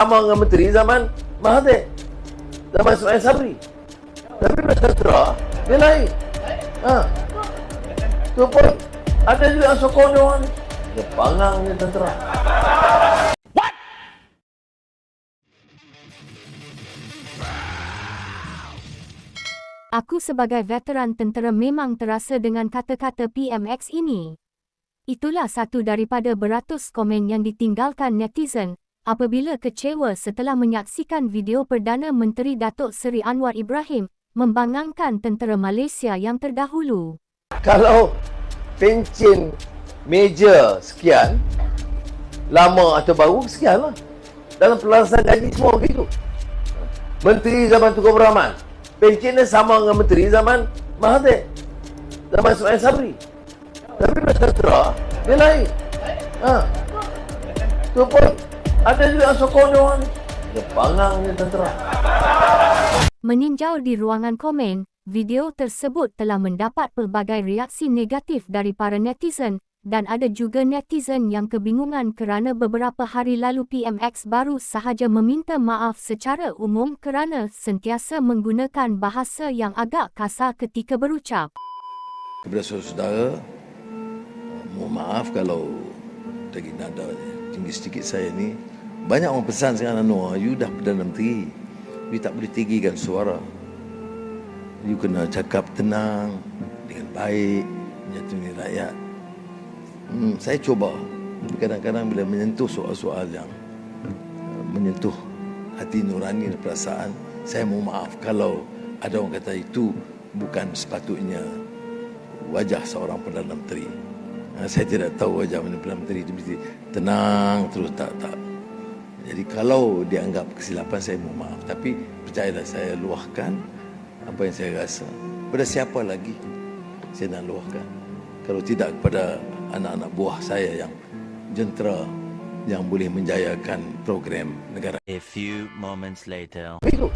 sama dengan menteri zaman Mahathir, zaman Ismail Sabri. Tapi bila tentera, dia lain. Tu pun ada juga yang sokong dia orang ni. Dia pangang dia tentera. Aku sebagai veteran tentera memang terasa dengan kata-kata PMX ini. Itulah satu daripada beratus komen yang ditinggalkan netizen apabila kecewa setelah menyaksikan video Perdana Menteri Datuk Seri Anwar Ibrahim membangangkan tentera Malaysia yang terdahulu. Kalau pencen meja sekian, lama atau baru sekian lah. Dalam pelaksanaan gaji semua begitu. Menteri zaman Tunku Abdul Rahman, pencen dia sama dengan menteri zaman Mahathir, zaman Ismail Sabri. Tapi bila tentera, dia lain. Tu pun ada juga yang sokong dia orang ni. Dia pangang dia tentera. Meninjau di ruangan komen, video tersebut telah mendapat pelbagai reaksi negatif dari para netizen dan ada juga netizen yang kebingungan kerana beberapa hari lalu PMX baru sahaja meminta maaf secara umum kerana sentiasa menggunakan bahasa yang agak kasar ketika berucap. Kepada saudara-saudara, mohon maaf kalau lagi nada tinggi sedikit saya ni. Banyak orang pesan sekarang, Anwar, you dah Perdana Menteri, you tak boleh tinggikan suara. You kena cakap tenang, dengan baik, menyantuni rakyat. Saya cuba kadang-kadang bila menyentuh soal-soal yang menyentuh hati nurani dan perasaan, saya mohon maaf kalau ada orang kata itu bukan sepatutnya wajah seorang Perdana Menteri. Saya tidak tahu wajah Perdana Menteri itu mesti tenang terus, tak. Jadi kalau dianggap kesilapan, saya mohon maaf. Tapi percayalah, saya luahkan apa yang saya rasa. Pada siapa lagi saya nak luahkan kalau tidak kepada anak-anak buah saya yang jentera, yang boleh menjayakan program negara. A few moments later. Itu.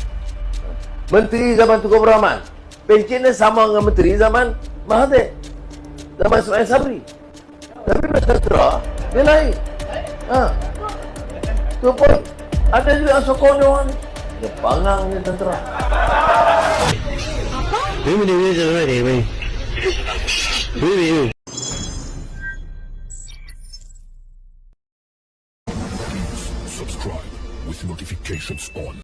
Menteri zaman Tunku Abdul Rahman, pencen dia sama dengan menteri zaman Mahathir, zaman Ismail Sabri. Tapi bila tentera, dia lain. Tu pun ada juga yang sokong dia orang ni. Dia pangang dia tentera. Subscribe with notifications on.